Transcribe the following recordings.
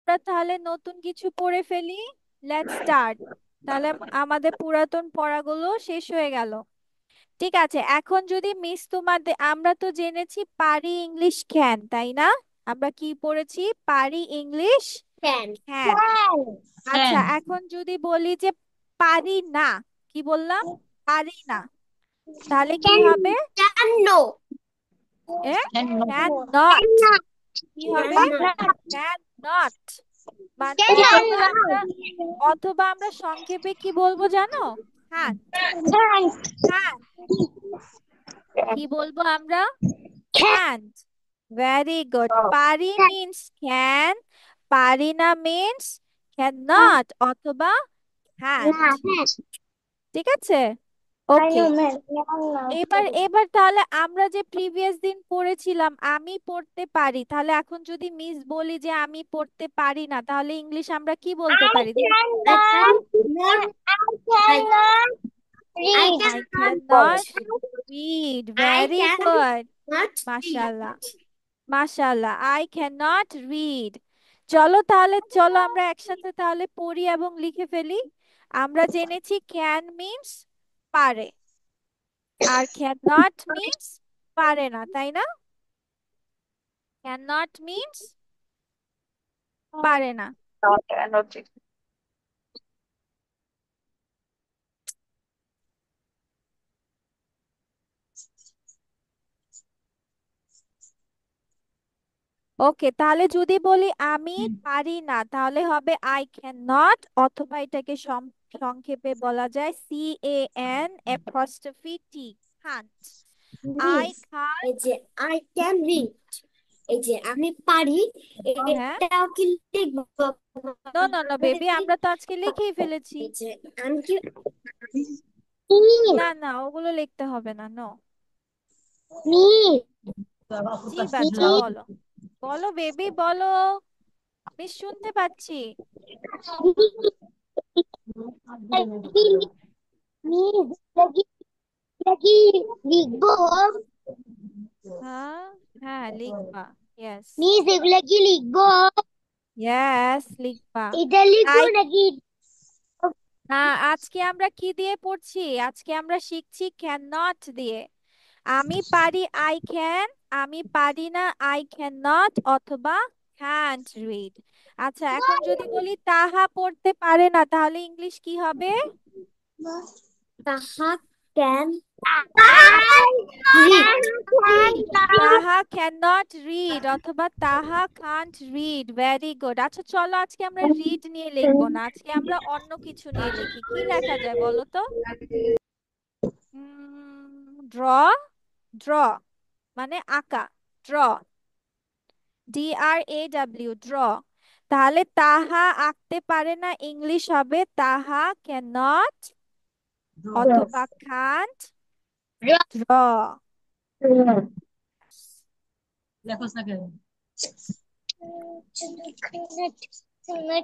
আমরা তাহলে নতুন কিছু পড়ে ফেলি। Let's start. তাহলে আমাদের পুরাতন পড়াগুলো শেষ হয়ে গেল। ঠিক আছে, এখন যদি মিস তোমাদের, আমরা তো জেনেছি পারি ইংলিশ ক্যান, তাই না? আমরা কি পড়েছি? পারি ইংলিশ ক্যান। ক্যান। আচ্ছা, can এখন যদি বলি যে পারি না, কি বললাম? পারি না, তাহলে কি ক্যান হবে? Can no. এ cannot ক্যান নট। কি হবে? Can not. Can not. Can অথবা নট। আমরা, অথবা আমরা সংক্ষেপে কি বলবো জানো? হ্যাঁ, হ্যাঁ। কি বলবো আমরা? ক্যান্ট। Very good. পারি মিন্স ক্যান, পারি না মিন্স ক্যান নট অথবা হ্যান্ট। ঠিক আছে, ওকে। এবার এবার তাহলে আমরা যে প্রিভিয়াস দিন পড়েছিলাম আমি পড়তে পারি, তাহলে এখন যদি মিস বলি যে আমি পড়তে পারি না, তাহলে ইংলিশ আমরা কি বলতে পারি? I can not. I I I cannot cannot read. I Very can good. not read. মাশাআল্লাহ, মাশাআল্লাহ। I cannot read. চলো তাহলে, চলো আমরা একসাথে তাহলে পড়ি এবং লিখে ফেলি। আমরা জেনেছি ক্যান মিন্স পারে, আর cannot মিন্স পারে না, তাই না? cannot মিন্স পারে না। cannot read. ওকে, তাহলে যদি বলি আমি পারি না, তাহলে হবে আই ক্যান নট, অথবা এটাকে সংক্ষেপে বলা যায় CAN apostrophe T, can't. I Miss, can't. এই যে I can read, এই যে আমি পারি, হ্যাঁ, এটাও কি লিখবো? নো নো নো বেবি, আমরা তো আজকে লিখেই ফেলেছি। এই যে আমি কি না না, ওগুলো লিখতে হবে না, নো। মিস জি বাচ্চা, বলো, বলো বেবি বলো, মিস শুনতে পাচ্ছি। মিস লাগি লাগি লিখবো? হ্যাঁ, হ্যাঁ লিখবা। ইয়েস, মিস এগুলা কি লিখবো? ইয়েস লিখবা। এটা লিখবো আই, নাকি? হ্যাঁ, আজকে আমরা কি দিয়ে পড়ছি? আজকে আমরা শিখছি ক্যান নট দিয়ে। আমি পারি আই ক্যান, আমি পারি না আই ক্যান নট, অথবা ক্যান্ট রিড। আচ্ছা, এখন যদি বলি তাহা পড়তে পারে না, তাহলে ইংলিশ কি হবে? তাহা ক্যান রিড। তাহা ক্যান নট রিড অথবা তাহা কান্ট রিড। Very good. আচ্ছা চলো, আজকে আমরা রিড নিয়ে লিখবো না, আজকে আমরা অন্য কিছু নিয়ে লিখি। কি লেখা যায় বলো তো? ড্র। ড্র মানে আঁকা। Draw, DRAW, draw. তাহলে তাহা আঁকতে পারে না, ইংলিশ হবে তাহা ক্যান নট অথবা কান্ট ড্র। লেখো না কেন?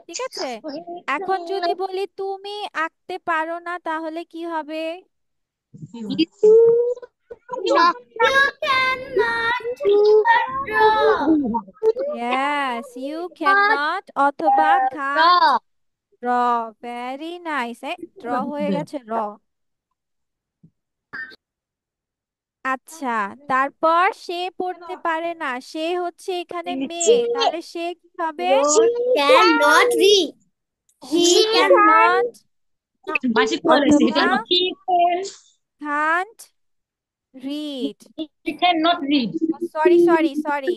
ঠিক আছে, এখন যদি বলি তুমি আঁকতে পারো না, তাহলে কি হবে? You cannot draw. Yes, you cannot অথবা can't Draw. draw. Very nice. Draw হয়ে গেছে, র। আচ্ছা, তারপর সে পড়তে পারে না, সে হচ্ছে এখানে মেয়ে, তাহলে সে কি হবে? Cannot read. He He can can. Not মাসি বলেছে এটা অথবা কি? Can't read. He cannot read. Sorry sorry sorry,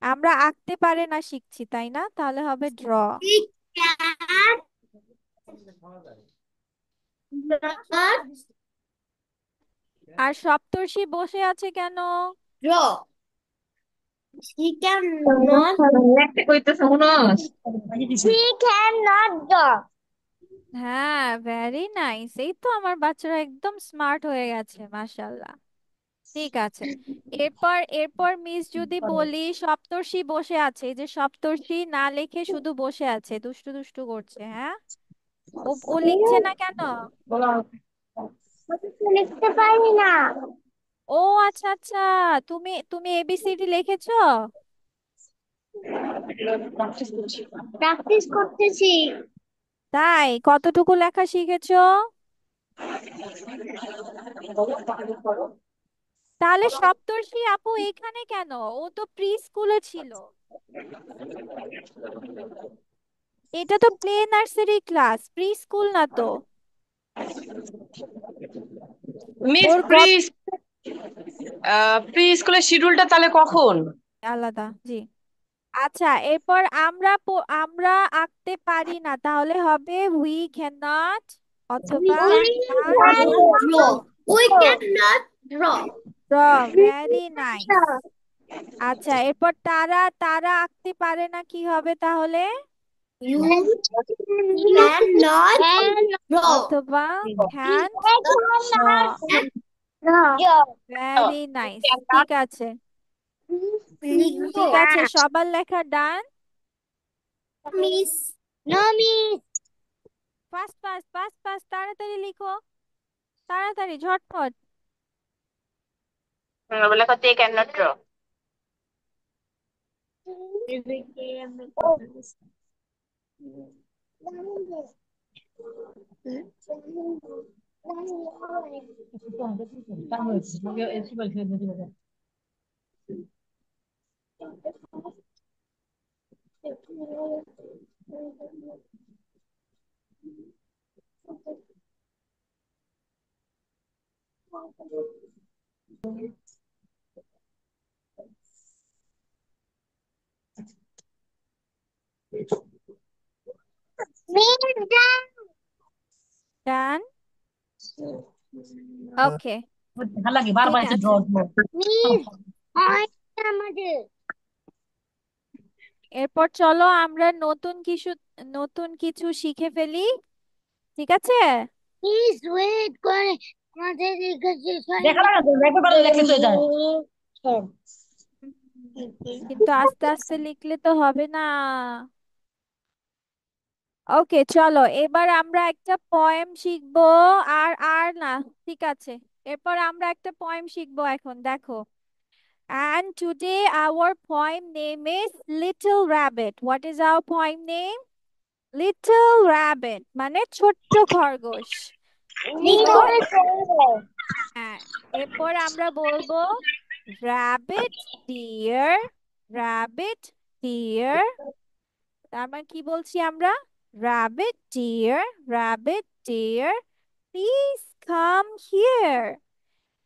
আমরা আঁকতে পারে না শিখছি, তাই না? তাহলে হবে ড্র। He can not আর সপ্তর্ষি বসে আছে কেন? draw. He cannot. একটা কইতেছে মনোজ। He cannot draw. হ্যাঁ, ভেরি নাইস। এই তো আমার বাচ্চারা একদম স্মার্ট হয়ে গেছে, মাশাল্লাহ। ঠিক আছে, এরপর এরপর মিস যদি বলি সপ্তর্ষি বসে আছে, এই যে সপ্তর্ষি না লিখে শুধু বসে আছে, দুষ্টু দুষ্টু করছে। হ্যাঁ, ও ও লিখছে না কেন? লিখতে পারি না। ও আচ্ছা আচ্ছা, তুমি তুমি ABCD লিখেছো? প্র্যাকটিস করতেছি। তাই কতটুকু লেখা শিখেছো? তাহলে সপ্তর্ষি আপু এখানে কেন? ও তো প্রি স্কুলে ছিল। এটা তো play nursery class, pre school না তো। মিস ওর প্রি প্রি স্কুলের শিডিউলটা তাহলে কখন? আলাদা, জি। আচ্ছা, এরপর আমরা আঁকতে পারি না, তাহলে হবে উই ক্যান নট অথবা We cannot draw. Draw. Very nice. আচ্ছা, এরপর তারা তারা আঁকতে পারে না, কি হবে তাহলে? You cannot draw. অথবা ক্যান ভেরি নাইস। ঠিক আছে, ঠিক আছে, সবার লেখা ডান। Miss. No, miss. Fast fast fast fast, তাড়াতাড়ি লিখো, তাড়াতাড়ি ঝটপট। বলে দে ক্যান নট ড্র। ডান। ওকে, ভাল লাগে বারবার ঠিক এসে আছে। ড্র আমাদের এরপর চলো আমরা নতুন কিছু শিখে ফেলি, ঠিক আছে? প্লিজ ওয়েট করে আমাদের লিখেছে দেখা লাগে তো একবার লেখলে তো যায়। কিন্তু আস্তে আস্তে লিখলে তো হবে না। ওকে, চলো এবার আমরা একটা পোয়েম শিখবো। আর আর না, ঠিক আছে, এরপর আমরা একটা পোয়েম শিখবো এখন, দেখো। And today our poem name is Little Rabbit. What is our poem name? Little Rabbit মানে ছোট্ট খরগোশ। So, হ্যাঁ, এরপর আমরা বলবো rabbit dear, rabbit dear, তার মানে কি বলছি আমরা? rabbit dear, rabbit dear, please come here,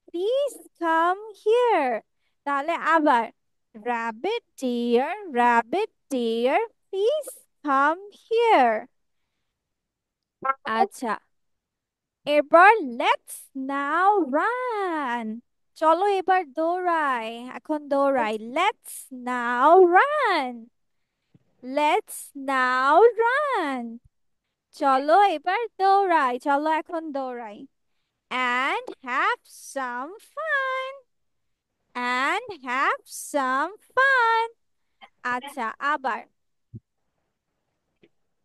please come here। তাহলে আবার rabbit dear, rabbit dear, please come here। আচ্ছা, এবার লেটস নাও রান, চলো এবার দৌড়াই, এখন দৌড়াই, let's now run, let's now run, চলো এবার দৌড়াই, চলো এখন দৌড়াই। and have some fun, and have some fun। আচ্ছা, আবার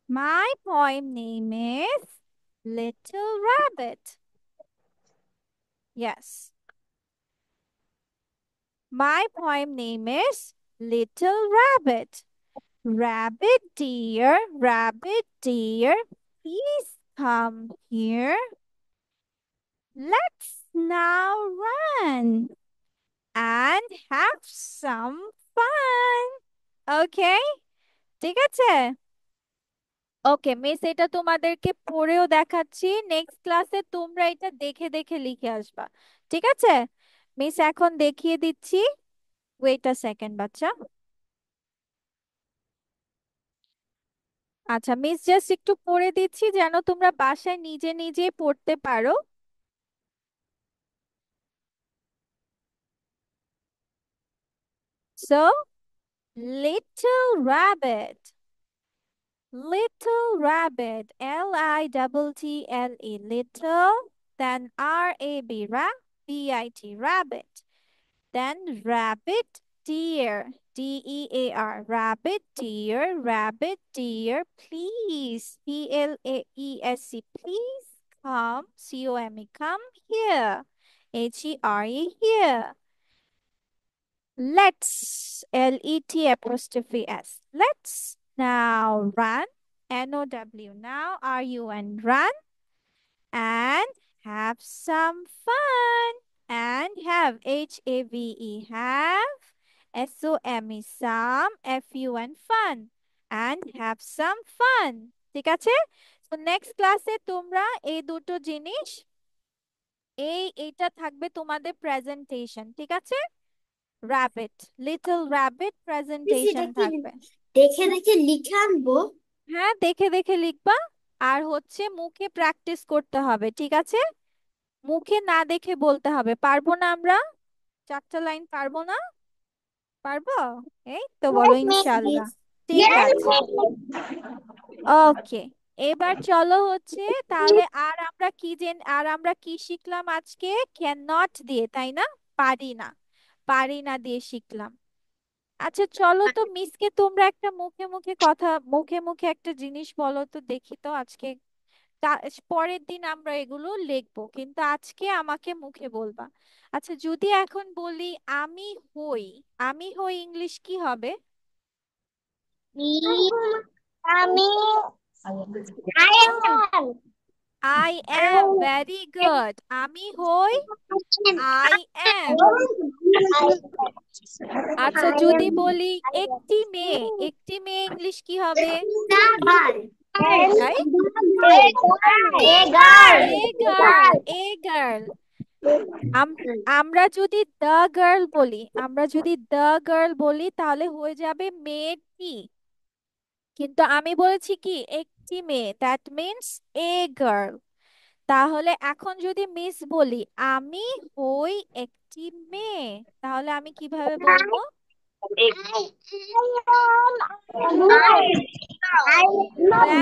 my poem name is Little Rabbit। Yes, my poem name is Little Rabbit. Rabbit dear, rabbit dear, please come here. Let's now run and have some fun. Okay? ঠিক আছে? ওকে miss, এটা তোমাদেরকে পড়েও দেখাচ্ছি, next ক্লাসে তোমরা এটা দেখে দেখে লিখে আসবা, ঠিক আছে? মিস এখন দেখিয়ে দিচ্ছি, ওয়েট আ সেকেন্ড বাচ্চা। আচ্ছা মিস, জাস্ট একটু পড়ে দিচ্ছি যেন তোমরা বাসায় নিজে নিজে পড়তে পারো। So, little rabbit, little rabbit, Little, little, then R-A-B, B-I-T, rabbit, then rabbit dear, D-E-A-R, rabbit dear, rabbit dear, please, P-L-A-E-S-E, please come, C-O-M-E, come here, H-E-R-E, here. Let's. Let's. Let's now run. NOW. Now RUN. Run and have some fun. And have HAVE. Have SOME. Some. FUN. Fun. And have some fun. ঠিক আছে? তো next ক্লাসে তোমরা এই দুটো জিনিস এইটা থাকবে তোমাদের প্রেজেন্টেশন, ঠিক আছে? র্যাবিট, লিটল র্যাবিট প্রেজেন্টেশন থাকবে। দেখে দেখে লিখে আনবো। হ্যাঁ, দেখে দেখে লিখবা। আর হচ্ছে মুখে প্র্যাকটিস করতে হবে, ঠিক আছে? মুখে না দেখে বলতে হবে। পারবো না আমরা? 4টা লাইন পারবো না? পারবো? এই তো বলো ইনশাআল্লাহ। ঠিক আছে, ওকে। এবার চলো হচ্ছে তাহলে আর আমরা কি শিখলাম আজকে? ক্যান নট দিয়ে, তাই না? পারি না, পারি না দিয়ে শিখলাম। আচ্ছা চলো তো মিসকে তোমরা একটা মুখে মুখে একটা জিনিস বলো তো দেখি তো আজকে। পরের দিন আমরা এগুলো লিখবো, কিন্তু আজকে আমাকে মুখে বলবা। আচ্ছা যদি এখন বলি আমি হই, আমি হই ইংলিশ কি হবে? আমি I am. Very good. আমি হই I am. আচ্ছা যদি বলি একটি মেয়ে ইংলিশ কি হবে? A girl. আমরা যদি the girl বলি তাহলে হয়ে যাবে মেয়েটি, কিন্তু আমি বলেছি কি একটি মেয়ে, দ্যাট মিন্স a girl। তাহলে এখন যদি মিস বলি আমি হই একটি মেয়ে, তাহলে আমি কিভাবে বলবো?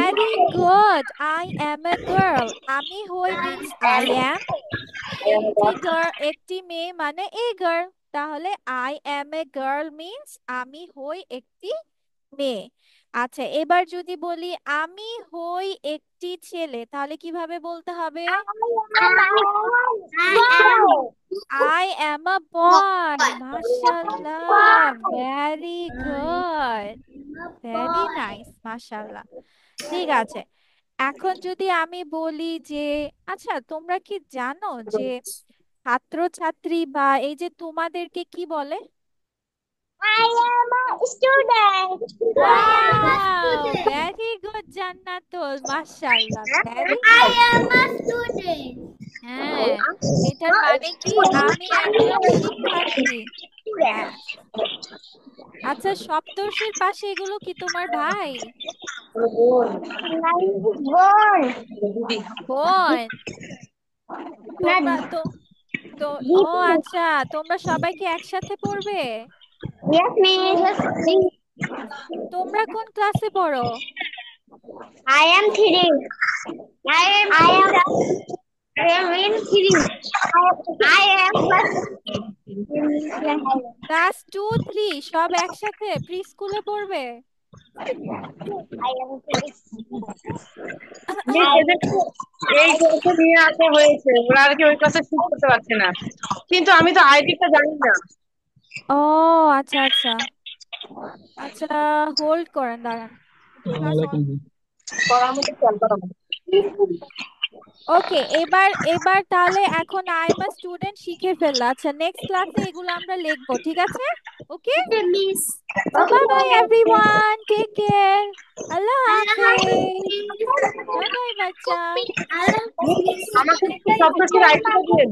Very good. I am a girl. আমি হই means I am. একটি মেয়ে মানে a girl. তাহলে I am a girl means আমি হই একটি মেয়ে। আচ্ছা এবার যদি বলি আমি হই একটি ছেলে, তাহলে কিভাবে বলতে হবে? I am a boy. মাশাআল্লাহ, very good, very nice, মাশাআল্লাহ। ঠিক আছে, এখন যদি আমি বলি যে আচ্ছা তোমরা কি জানো যে ছাত্রছাত্রী বা এই যে তোমাদেরকে কি বলে? I am a student. Very good জান্নাতুল, মাশাআল্লাহ, very I good. am a student. হ্যাঁ, এটার মানে কি আমি একজন শিক্ষার্থী। হ্যাঁ। আচ্ছা সপ্তর্ষির পাশে এগুলো কি তোমার ভাই? বোন। তোমরা তো তো ও আচ্ছা, তোমরা সবাই কি একসাথে পড়বে? Yes, miss. তোমরা কোন ক্লাসে পড়ো? I am 3. I am in 3. I am class 2, 3 সব একসাথে প্রি স্কুলে পড়বে? এই ক্লাসে নিয়ে আসা হয়েছে, ওরা আর কি ওই ক্লাসে শিফট করতে পারছে না, কিন্তু আমি তো আইডিটা জানি না। ও আচ্ছা আচ্ছা আচ্ছা, হোল্ড করেন, দাঁড়ান। ওকে, এবার তাহলে এখন আই এম আ স্টুডেন্ট শিখে ফেললা। আচ্ছা নেক্সট ক্লাসে এগুলো আমরা লিখবো, ঠিক আছে? Okay, miss. Bye bye everyone, take care, আল্লাহ হাফেজ, বাই বাই বাচ্চা। আমাকে সপ্তর্ষির আইডিটা দিন।